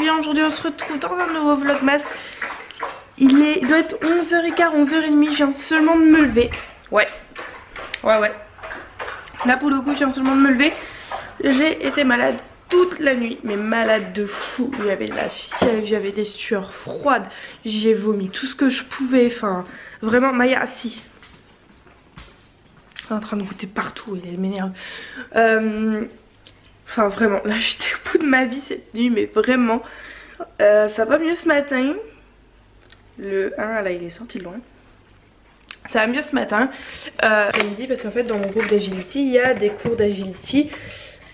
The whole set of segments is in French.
bien, aujourd'hui on se retrouve dans un nouveau vlogmas. Il doit être 11h15, 11h30, je viens seulement de me lever. Ouais. Là pour le coup je viens seulement de me lever. J'ai été malade toute la nuit, mais malade de fou. J'avais de la fièvre, j'avais des sueurs froides, j'ai vomi tout ce que je pouvais. Enfin, vraiment, Maya, si. Elle est en train de goûter partout, elle m'énerve. Enfin, vraiment, là j'étais au bout de ma vie cette nuit, mais vraiment. Ça va mieux ce matin. Le 1, là, il est sorti loin. Ça va mieux ce matin. Midi, parce qu'en fait, dans mon groupe d'agility, il y a des cours d'agility.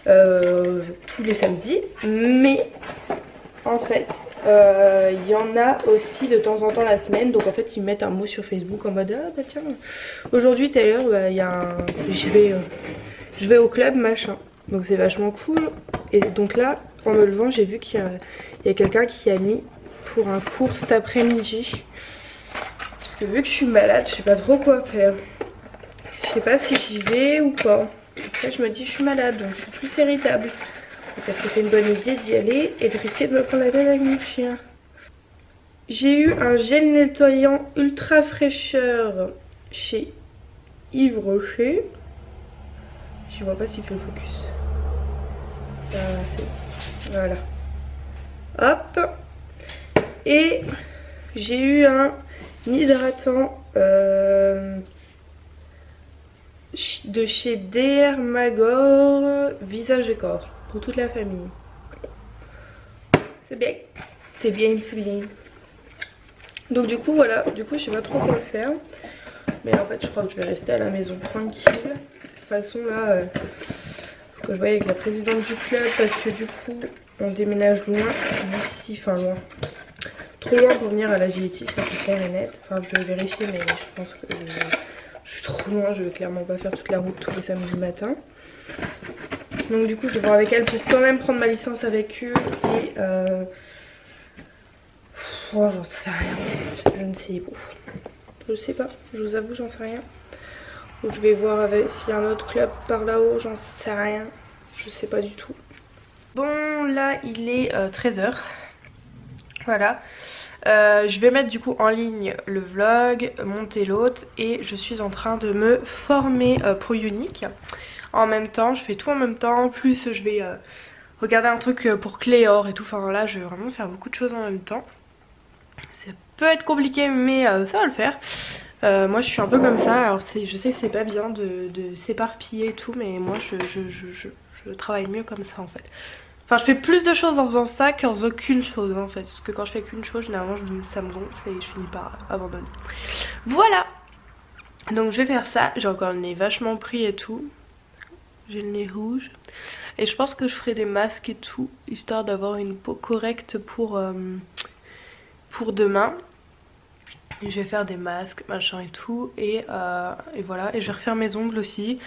Tous les samedis, mais en fait il y en a aussi de temps en temps la semaine, donc en fait ils mettent un mot sur Facebook en mode ah bah tiens aujourd'hui telle heure bah, y a un... je vais au club machin, donc c'est vachement cool. Et donc là en me levant j'ai vu qu'il y a quelqu'un qui a mis pour un cours cet après-midi, parce que vu que je suis malade je sais pas trop quoi faire, je sais pas si j'y vais ou pas. Après je me dis je suis malade donc je suis plus irritable. Parce que c'est une bonne idée d'y aller et de risquer de me prendre la tête avec mon chien. J'ai eu un gel nettoyant ultra fraîcheur chez Yves Rocher. Je vois pas s'il fait le focus. Voilà. Hop. Et j'ai eu un hydratant de chez Dermagor visage et corps pour toute la famille. C'est bien, c'est bien, c'est bien. Donc du coup voilà, du coup je sais pas trop quoi faire, mais en fait je crois que je vais rester à la maison tranquille. De toute façon là faut que je voie avec la présidente du club, parce que du coup on déménage loin d'ici, enfin loin, trop loin pour venir à l'agility, ça c'est clair et net. Enfin je vais vérifier, mais je pense que je suis trop loin, je vais clairement pas faire toute la route tous les samedis matin. Donc du coup je vais voir avec elle pour quand même prendre ma licence avec eux. Et oh, j'en sais rien, je ne sais pas. Je sais pas, je vous avoue j'en sais rien. Donc je vais voir s'il y a un autre club par là-haut, j'en sais rien. Je sais pas du tout. Bon là il est 13h. Voilà. Je vais mettre du coup en ligne le vlog, monter l'autre, et je suis en train de me former pour Unique. En même temps, je fais tout en même temps. En plus je vais regarder un truc pour Cléor et tout. Enfin là je vais vraiment faire beaucoup de choses en même temps. Ça peut être compliqué mais ça va le faire. Moi je suis un peu comme ça. Alors je sais que c'est pas bien de s'éparpiller et tout, mais moi je travaille mieux comme ça en fait. Enfin je fais plus de choses en faisant ça qu'en faisant qu'une chose en fait. Parce que quand je fais qu'une chose généralement ça me gonfle et je finis par abandonner. Voilà. Donc je vais faire ça. J'ai encore le nez vachement pris et tout. J'ai le nez rouge. Et je pense que je ferai des masques et tout, histoire d'avoir une peau correcte pour demain. Et je vais faire des masques, machin et tout. Et voilà. Et je vais refaire mes ongles aussi,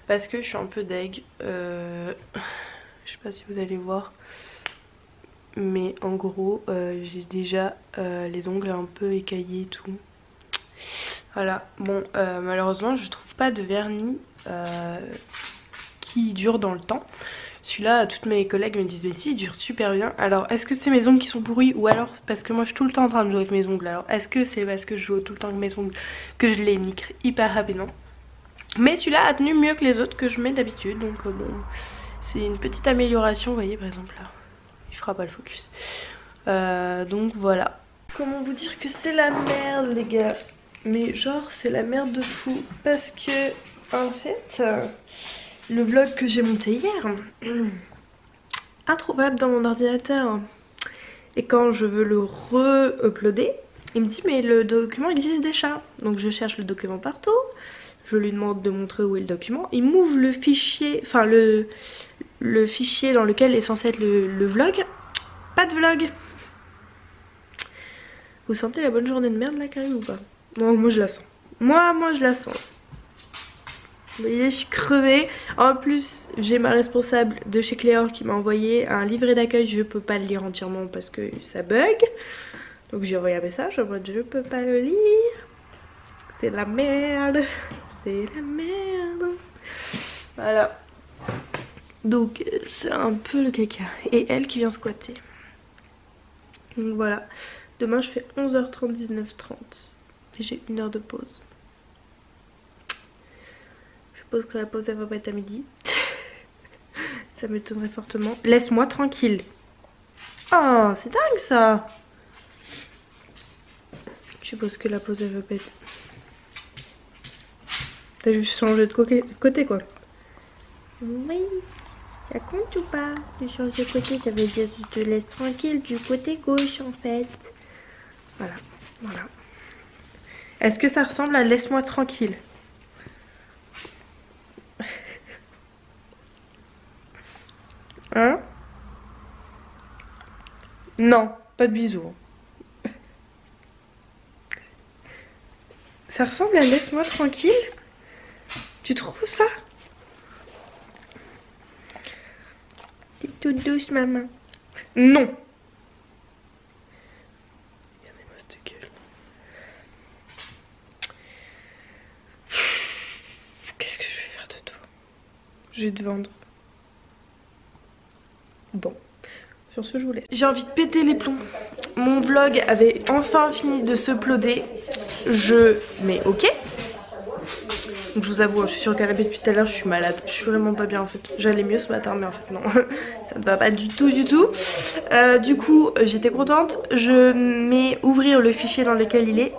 parce que je suis un peu deg. Je sais pas si vous allez voir, mais en gros j'ai déjà les ongles un peu écaillés et tout. Voilà. Bon malheureusement je trouve pas de vernis qui dure dans le temps. Celui-là, toutes mes collègues me disent mais si, il dure super bien. Alors est-ce que c'est mes ongles qui sont pourris, ou alors parce que moi je suis tout le temps en train de jouer avec mes ongles. Alors est-ce que c'est parce que je joue tout le temps avec mes ongles que je les nique hyper rapidement. Mais celui-là a tenu mieux que les autres que je mets d'habitude, donc bon, c'est une petite amélioration. Vous voyez par exemple là, il fera pas le focus. Donc voilà. Comment vous dire que c'est la merde les gars. Mais genre c'est la merde de fou, parce que en fait le vlog que j'ai monté hier, introuvable dans mon ordinateur. Et quand je veux le re-uploader, il me dit mais le document existe déjà. Donc je cherche le document partout, je lui demande de montrer où est le document. Il m'ouvre le fichier, enfin le fichier dans lequel est censé être le vlog. Pas de vlog. Vous sentez la bonne journée de merde là quand même ou pas? Non, moi je la sens. Moi je la sens. Vous voyez, je suis crevée. En plus, j'ai ma responsable de chez Cléor qui m'a envoyé un livret d'accueil. Je peux pas le lire entièrement parce que ça bug. Donc j'ai envoyé un message en mode je peux pas le lire. C'est de la merde. C'est la merde. Voilà. Donc c'est un peu le caca. Et elle qui vient squatter. Donc voilà, demain je fais 11h30, 19h30 et j'ai 1 heure de pause. Je suppose que la pause elle va pas être à midi. Ça m'étonnerait fortement. Laisse-moi tranquille. Oh, c'est dingue ça. Je suppose que la pause elle va pas être. T'as juste changé de côté quoi. Oui. Ça compte ou pas de changer de côté? Ça veut dire que je te laisse tranquille du côté gauche en fait. Voilà, voilà. Est-ce que ça ressemble à laisse-moi tranquille? Hein? Non, pas de bisous. Ça ressemble à laisse-moi tranquille? Tu trouves ça? T'es toute douce maman. Non. Regardez-moi cette gueule. Qu'est-ce que je vais faire de toi? Je vais te vendre. Bon. Sur ce, je vous laisse. J'ai envie de péter les plombs. Mon vlog avait enfin fini de se uploader. Mais ok. Donc je vous avoue, je suis sur le canapé depuis tout à l'heure, je suis malade. Je suis vraiment pas bien en fait. J'allais mieux ce matin, mais en fait non. Ça ne va pas du tout, du tout. Du coup, j'étais contente. Je mets ouvrir le fichier dans lequel il est.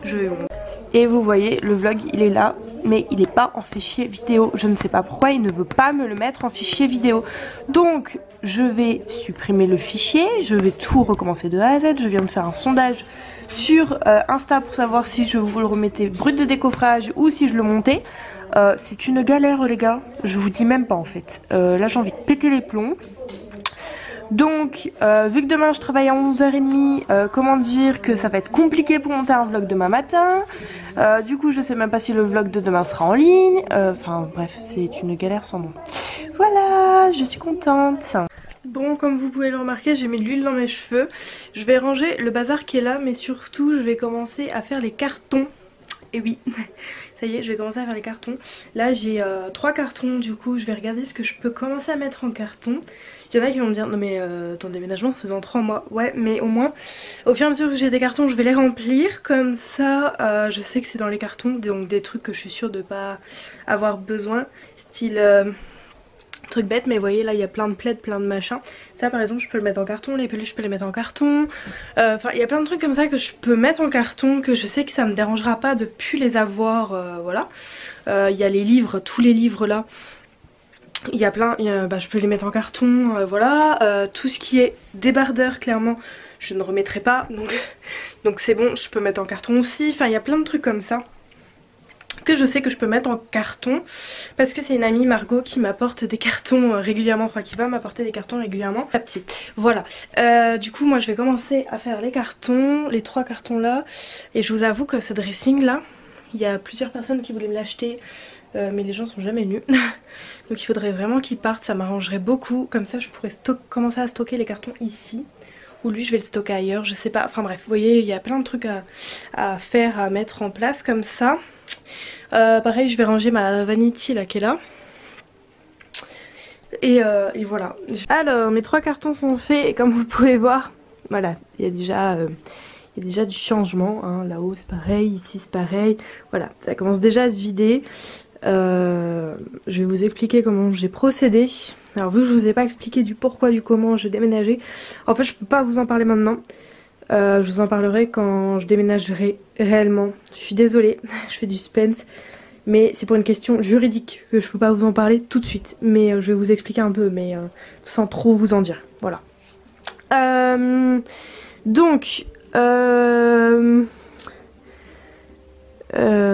Je vais vous montrer. Et vous voyez, le vlog il est là, mais il n'est pas en fichier vidéo. Je ne sais pas pourquoi il ne veut pas me le mettre en fichier vidéo. Donc je vais supprimer le fichier, je vais tout recommencer de A à Z. Je viens de faire un sondage sur Insta pour savoir si je vous le remettais brut de décoffrage ou si je le montais. C'est une galère les gars, je vous dis même pas en fait. Là j'ai envie de péter les plombs. Donc vu que demain je travaille à 11h30, comment dire que ça va être compliqué pour monter un vlog demain matin. Du coup je sais même pas si le vlog de demain sera en ligne. Enfin bref, c'est une galère sans nom. Voilà, je suis contente. Bon, comme vous pouvez le remarquer, j'ai mis de l'huile dans mes cheveux. Je vais ranger le bazar qui est là, mais surtout je vais commencer à faire les cartons. Et oui, ça y est, je vais commencer à faire les cartons. Là j'ai 3 cartons, du coup je vais regarder ce que je peux commencer à mettre en carton. Il y en a qui vont me dire non mais ton déménagement c'est dans 3 mois. Ouais, mais au moins au fur et à mesure que j'ai des cartons je vais les remplir. Comme ça je sais que c'est dans les cartons, donc des trucs que je suis sûre de pas avoir besoin. Style truc bête, mais vous voyez là il y a plein de plaids, plein de machins. Ça par exemple je peux le mettre en carton, les peluches je peux les mettre en carton. Enfin il y a plein de trucs comme ça que je peux mettre en carton, que je sais que ça me dérangera pas de plus les avoir. Voilà. Il y a les livres, tous les livres là. Il y a plein, je peux les mettre en carton, voilà. Tout ce qui est débardeur clairement je ne remettrai pas. Donc c'est bon, je peux mettre en carton aussi. Enfin il y a plein de trucs comme ça que je sais que je peux mettre en carton parce que c'est une amie Margot qui m'apporte des cartons régulièrement, enfin qui va m'apporter des cartons régulièrement. La petite, voilà. Du coup moi je vais commencer à faire les cartons, les 3 cartons là, et je vous avoue que ce dressing là, il y a plusieurs personnes qui voulaient me l'acheter mais les gens sont jamais venus. Donc il faudrait vraiment qu'ils partent, ça m'arrangerait beaucoup, comme ça je pourrais commencer à stocker les cartons ici. Ou lui je vais le stocker ailleurs, je sais pas, enfin bref, vous voyez il y a plein de trucs à faire, à mettre en place comme ça. Pareil je vais ranger ma vanity là qui est là. Et voilà. Alors mes 3 cartons sont faits et comme vous pouvez voir, voilà, il y a déjà du changement, hein. Là-haut c'est pareil, ici c'est pareil, voilà, ça commence déjà à se vider. Je vais vous expliquer comment j'ai procédé. Alors vu que je vous ai pas expliqué du pourquoi, du comment je déménageais, en fait je peux pas vous en parler maintenant. Je vous en parlerai quand je déménagerai réellement. Je suis désolée, je fais du suspense, mais c'est pour une question juridique que je peux pas vous en parler tout de suite. Mais je vais vous expliquer un peu, mais sans trop vous en dire. Voilà. Donc,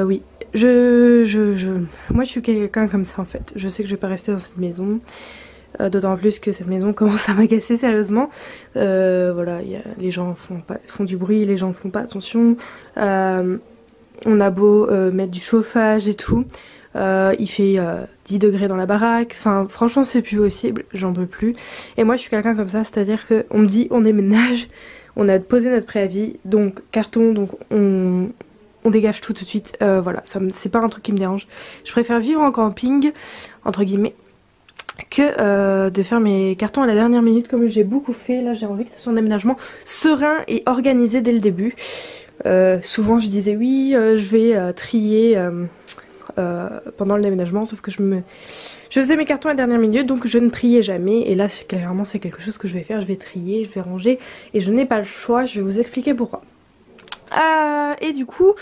oui. Moi je suis quelqu'un comme ça en fait. Je sais que je vais pas rester dans cette maison. D'autant plus que cette maison commence à m'agacer sérieusement. Voilà, les gens font du bruit, les gens ne font pas attention. On a beau mettre du chauffage et tout. Il fait 10 degrés dans la baraque. Enfin franchement c'est plus possible, j'en peux plus. Et moi je suis quelqu'un comme ça, c'est-à-dire qu'on me dit on déménage, on a posé notre préavis, donc carton, donc on dégage tout de suite. Voilà, c'est pas un truc qui me dérange. Je préfère vivre en camping, entre guillemets. que de faire mes cartons à la dernière minute comme j'ai beaucoup fait. Là j'ai envie que ce soit un déménagement serein et organisé dès le début. Souvent je disais oui je vais trier pendant le déménagement, sauf que je faisais mes cartons à la dernière minute, donc je ne triais jamais. Et là clairement c'est quelque chose que je vais faire, je vais trier, je vais ranger et je n'ai pas le choix, je vais vous expliquer pourquoi. Et du coup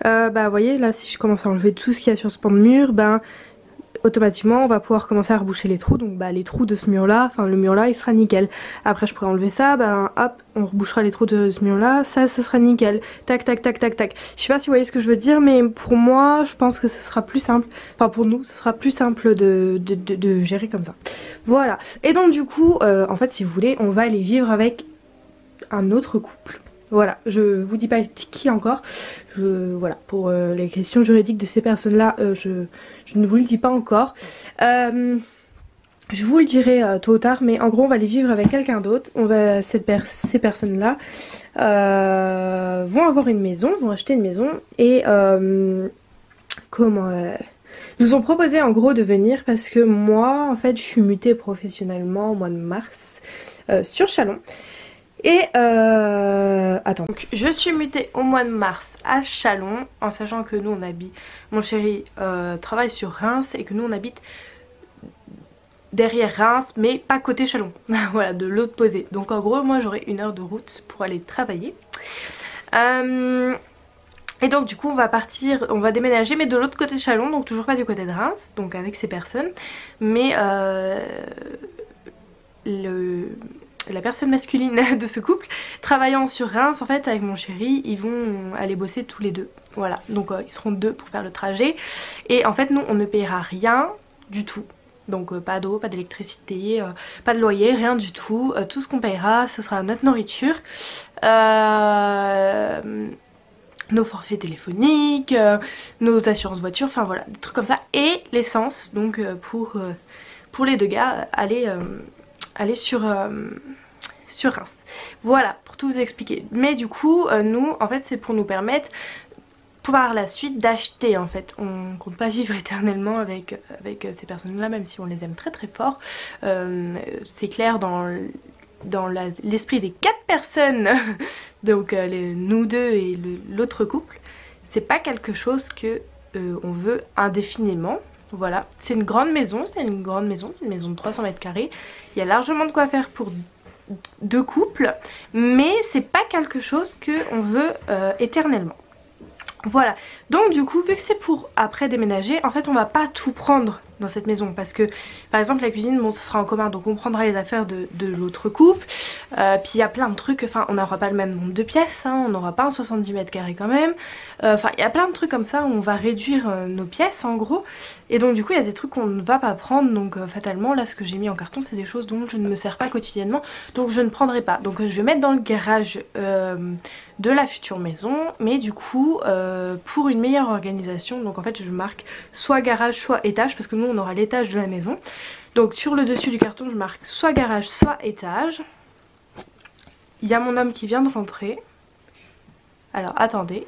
bah vous voyez là, si je commence à enlever tout ce qu'il y a sur ce pan de mur, ben automatiquement on va pouvoir commencer à reboucher les trous. Donc bah les trous de ce mur là, enfin le mur là il sera nickel. Après je pourrais enlever ça, ben hop on rebouchera les trous de ce mur là, ça sera nickel. Tac tac tac tac tac. Je sais pas si vous voyez ce que je veux dire, mais pour moi je pense que ce sera plus simple, enfin pour nous ce sera plus simple de gérer comme ça. Voilà. Et donc du coup en fait si vous voulez on va aller vivre avec un autre couple. Voilà, je vous dis pas qui encore. Voilà, pour les questions juridiques de ces personnes-là, je ne vous le dis pas encore. Je vous le dirai tôt ou tard, mais en gros on va aller vivre avec quelqu'un d'autre. Ces personnes-là vont avoir une maison, vont acheter une maison et nous ont proposé en gros de venir parce que moi en fait je suis mutée professionnellement au mois de mars sur Châlons. Et attends, donc, je suis mutée au mois de mars à Châlons, en sachant que nous on habite, mon chéri travaille sur Reims et que nous on habite derrière Reims mais pas côté Châlons, voilà, de l'autre posé. Donc en gros moi j'aurai 1 heure de route pour aller travailler. Et donc du coup on va partir, on va déménager mais de l'autre côté de Châlons, donc toujours pas du côté de Reims, donc avec ces personnes. Mais la personne masculine de ce couple travaillant sur Reims en fait avec mon chéri, ils vont aller bosser tous les deux. Voilà, donc ils seront 2 pour faire le trajet. Et en fait nous on ne payera rien du tout. Donc pas d'eau, pas d'électricité, pas de loyer, rien du tout. Tout ce qu'on payera ce sera notre nourriture, nos forfaits téléphoniques, nos assurances voitures, enfin voilà, des trucs comme ça. Et l'essence, donc pour les 2 gars, aller sur Reims. Voilà, pour tout vous expliquer. Mais du coup, nous, en fait, c'est pour nous permettre par la suite d'acheter en fait. On compte pas vivre éternellement avec ces personnes-là, même si on les aime très très fort. C'est clair dans l'esprit des 4 personnes, donc nous 2 et l'autre couple, c'est pas quelque chose que on veut indéfiniment. Voilà, c'est une grande maison, c'est une maison de 300 mètres carrés. Il y a largement de quoi faire pour 2 couples, mais c'est pas quelque chose que on veut éternellement. Voilà, donc du coup vu que c'est pour après déménager, en fait on va pas tout prendre dans cette maison parce que par exemple la cuisine, bon, ça sera en commun, donc on prendra les affaires de l'autre couple. Puis il y a plein de trucs, enfin on n'aura pas le même nombre de pièces, hein, on n'aura pas un 70 mètres carrés quand même. Enfin il y a plein de trucs comme ça où on va réduire nos pièces en gros. Et donc du coup il y a des trucs qu'on ne va pas prendre, donc fatalement là ce que j'ai mis en carton c'est des choses dont je ne me sers pas quotidiennement, donc je ne prendrai pas. Donc je vais mettre dans le garage de la future maison, mais du coup pour une meilleure organisation, donc en fait je marque soit garage soit étage, parce que nous on aura l'étage de la maison. Donc sur le dessus du carton je marque soit garage soit étage. Il y a mon homme qui vient de rentrer, alors attendez.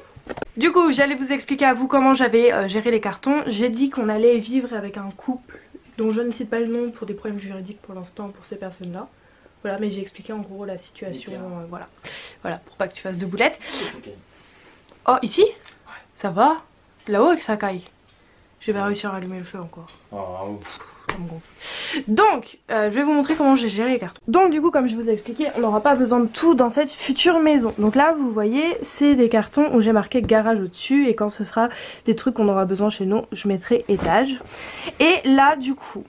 Du coup j'allais vous expliquer à vous comment j'avais géré les cartons. J'ai dit qu'on allait vivre avec un couple dont je ne cite pas le nom pour des problèmes juridiques pour l'instant pour ces personnes là. Voilà, mais j'ai expliqué en gros la situation, voilà, pour pas que tu fasses de boulettes. Oh, ici? Ouais. Ça va? Là-haut que ça caille. J'ai pas réussi à rallumer le feu encore. Oh. Ça me gonfle. Donc, je vais vous montrer comment j'ai géré les cartons. Donc du coup, comme je vous ai expliqué, on n'aura pas besoin de tout dans cette future maison. Donc là, vous voyez, c'est des cartons où j'ai marqué garage au-dessus. Et quand ce sera des trucs qu'on aura besoin chez nous, je mettrai étage. Et là, du coup...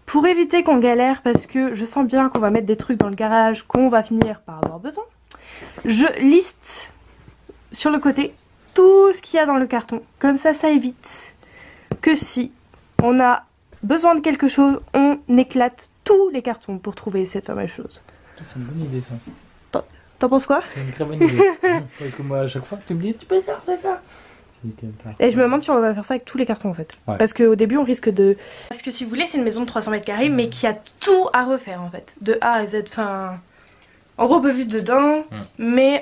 pour éviter qu'on galère, parce que je sens bien qu'on va mettre des trucs dans le garage qu'on va finir par avoir besoin, je liste sur le côté tout ce qu'il y a dans le carton. Comme ça, ça évite que si on a besoin de quelque chose, on éclate tous les cartons pour trouver cette fameuse chose. C'est une bonne idée ça. T'en penses quoi? C'est une très bonne idée. Parce que moi à chaque fois tu me dis tu peux faire ça. Et je me demande si on va faire ça avec tous les cartons en fait. Ouais. Parce qu'au début on risque de... Parce que si vous voulez c'est une maison de 300 mètres carrés mais qui a tout à refaire en fait. De A à Z, enfin... En gros on peut vivre dedans, mais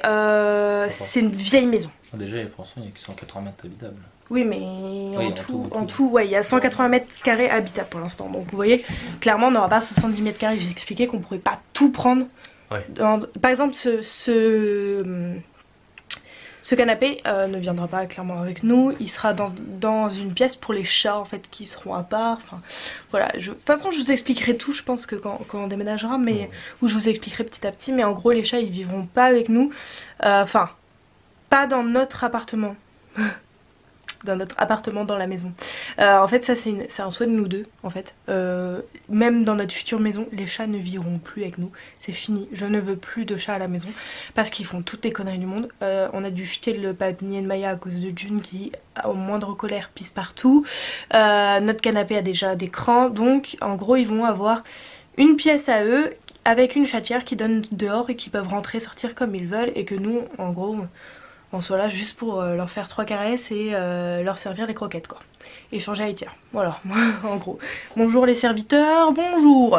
c'est une vieille maison. Déjà il y a François, il y a 180 mètres habitables. Oui mais en tout ouais, il y a 180 mètres carrés habitables pour l'instant. Donc vous voyez, clairement on n'aura pas 70 mètres carrés. J'ai expliqué qu'on ne pourrait pas tout prendre. Ouais. Par exemple ce canapé ne viendra pas clairement avec nous. Il sera dans une pièce pour les chats en fait qui seront à part. Enfin voilà, de toute façon je vous expliquerai tout je pense que quand on déménagera, mais où je vous expliquerai petit à petit. Mais en gros les chats ils vivront pas avec nous. Enfin pas dans notre appartement. Dans notre appartement dans la maison. En fait ça c'est un souhait de nous deux en fait. Même dans notre future maison les chats ne vivront plus avec nous. C'est fini, je ne veux plus de chats à la maison parce qu'ils font toutes les conneries du monde. On a dû jeter le panier de Maya à cause de June qui au moindre colère pisse partout. Notre canapé a déjà des crans, donc en gros ils vont avoir une pièce à eux avec une chatière qui donne dehors et qui peuvent rentrer sortir comme ils veulent, et que nous en gros on soit là juste pour leur faire 3 caresses et leur servir les croquettes quoi. Et changer à litière. Voilà, en gros. Bonjour les serviteurs, bonjour.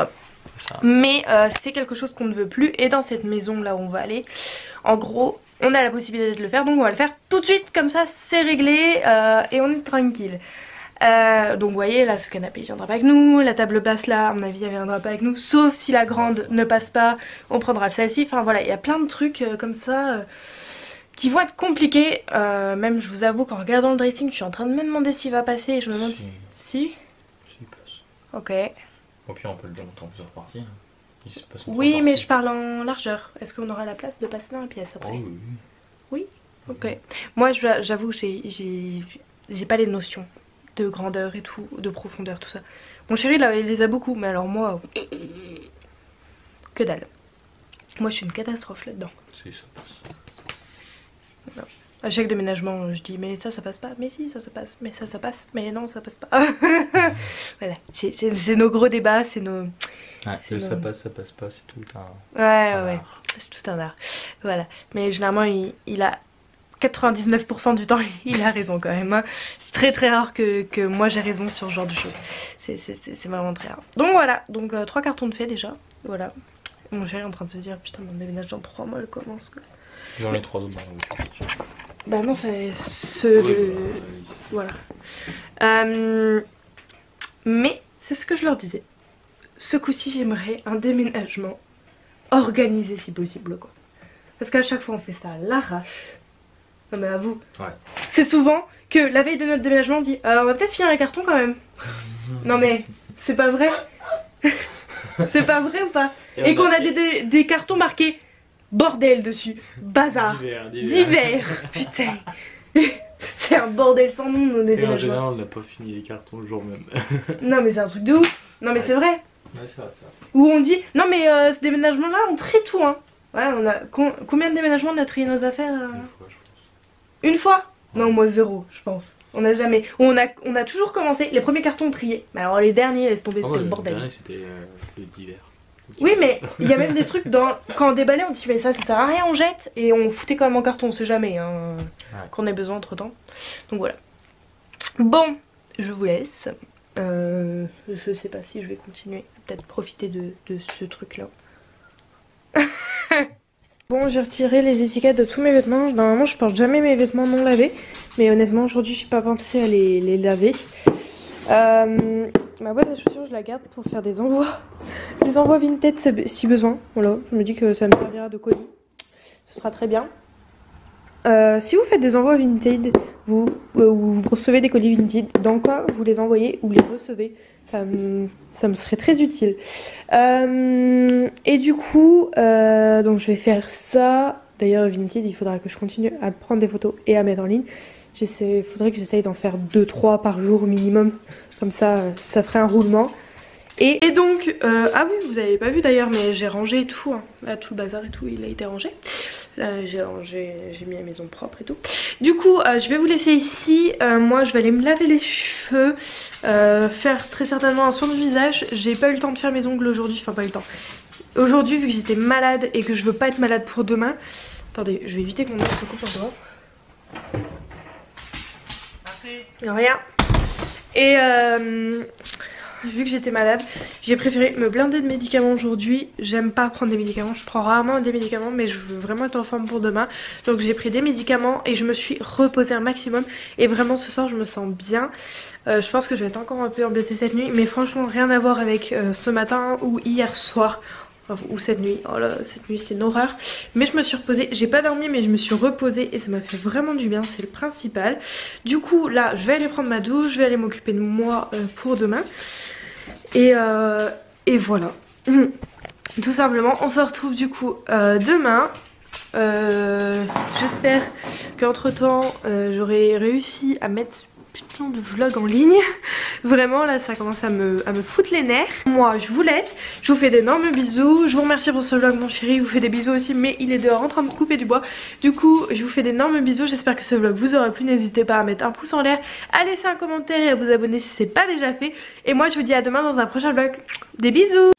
Mais c'est quelque chose qu'on ne veut plus. Et dans cette maison là où on va aller, en gros, on a la possibilité de le faire. Donc on va le faire tout de suite, comme ça c'est réglé et on est tranquille. Donc vous voyez là ce canapé il viendra pas avec nous. La table basse là à mon avis elle viendra pas avec nous. Sauf si la grande ne passe pas, on prendra celle-ci. Enfin voilà, il y a plein de trucs comme ça qui vont être compliqués. Même je vous avoue qu'en regardant le dressing je suis en train de me demander s'il va passer, et je me demande si il passe. Ok. Au pire on peut le démonter en plusieurs parties. Oui mais je parle en largeur. Est-ce qu'on aura la place de passer dans la pièce après? Oui. Oui. Ok. Moi j'avoue que j'ai pas les notions de grandeur et tout, de profondeur, tout ça. Mon chéri là il les a beaucoup, mais alors moi que dalle. Moi je suis une catastrophe là-dedans. Si ça passe. Non. À chaque déménagement je dis mais ça passe pas, mais si ça passe, mais ça passe, mais non ça passe pas. Voilà, c'est nos gros débats, c'est nos... Ouais, ça passe pas, c'est tout un... Ouais, c'est tout un art. Voilà, mais généralement il a 99% du temps il a raison quand même hein. C'est très rare que moi j'ai raison sur ce genre de choses. C'est vraiment très rare. Donc voilà, donc 3 cartons de fait déjà. Voilà. Mon chéri est en train de se dire putain mon déménage dans 3 mois elle commence quoi. J'en ai 3 autres dans la voiture. Bah non c'est ceux de... Voilà. Mais c'est ce que je leur disais. Ce coup-ci j'aimerais un déménagement organisé si possible quoi. Parce qu'à chaque fois on fait ça à l'arrache. Non mais à vous. Ouais. C'est souvent que la veille de notre déménagement on dit on va peut-être finir les cartons quand même. Non mais c'est pas vrai. C'est pas vrai ou pas? Et qu'on a des cartons marqués bordel dessus. Bazar. Divers. Putain. C'est un bordel sans nom nos déménagements. Et en général on n'a pas fini les cartons le jour même. Non mais c'est un truc de ouf. Non mais c'est vrai. Ouais, c'est vrai ça. Où on dit non mais ce déménagement là on trie tout hein. Ouais on a combien de déménagements on a trié nos affaires Une fois je pense. Une fois? Non moi 0 je pense. On a jamais. On a toujours commencé. Les premiers cartons triés. Mais alors les derniers laisse tomber, c'était le bordel. Les derniers c'était le divers. Oui mais il y a même des trucs dans... Quand on déballait on dit mais ça sert à rien on jette. Et on foutait quand même en carton, on sait jamais hein, qu'on ait besoin entre temps. Donc voilà. Bon je vous laisse. Je sais pas si je vais continuer. Peut-être profiter de ce truc là. Bon j'ai retiré les étiquettes de tous mes vêtements. Normalement je porte jamais mes vêtements non lavés. Mais honnêtement aujourd'hui je suis pas pensée à les laver. Ma boîte à chaussures je la garde pour faire des envois vintage si besoin. Voilà, je me dis que ça me servira de colis. Ce sera très bien. Si vous faites des envois vintage, vous recevez des colis vintage, dans quoi vous les envoyez ou les recevez, ça me serait très utile. Et du coup, donc je vais faire ça. D'ailleurs vintage, il faudra que je continue à prendre des photos et à mettre en ligne. Il faudrait que j'essaye d'en faire 2-3 par jour minimum. Comme ça, ça ferait un roulement. Et donc, ah oui, vous avez pas vu d'ailleurs, mais j'ai rangé tout. Hein. Là, tout le bazar et tout, il a été rangé. Là, j'ai mis la maison propre et tout. Du coup, je vais vous laisser ici. Moi, je vais aller me laver les cheveux. Faire très certainement un soin de visage. J'ai pas eu le temps de faire mes ongles aujourd'hui. Enfin, pas eu le temps. Aujourd'hui, vu que j'étais malade et que je veux pas être malade pour demain. Attendez, je vais éviter que mon ongle se coupe en dehors. Rien. Et vu que j'étais malade, j'ai préféré me blinder de médicaments aujourd'hui. J'aime pas prendre des médicaments, je prends rarement des médicaments, mais je veux vraiment être en forme pour demain. Donc j'ai pris des médicaments et je me suis reposée un maximum. Et vraiment ce soir je me sens bien. Je pense que je vais être encore un peu embêtée cette nuit, mais franchement rien à voir avec ce matin ou hier soir. Ou cette nuit, oh là, cette nuit c'est une horreur. Mais je me suis reposée, j'ai pas dormi mais je me suis reposée et ça m'a fait vraiment du bien, c'est le principal. Du coup là je vais aller prendre ma douche, je vais aller m'occuper de moi pour demain. Et voilà. Tout simplement, on se retrouve du coup demain. J'espère qu'entre temps j'aurai réussi à mettre putain de vlog en ligne. Vraiment là ça commence à me foutre les nerfs. Moi je vous laisse, je vous fais d'énormes bisous. Je vous remercie pour ce vlog mon chéri, je vous fais des bisous aussi, mais il est dehors en train de couper du bois. Du coup je vous fais d'énormes bisous, j'espère que ce vlog vous aura plu. N'hésitez pas à mettre un pouce en l'air, à laisser un commentaire et à vous abonner si c'est pas déjà fait. Et moi je vous dis à demain dans un prochain vlog. Des bisous.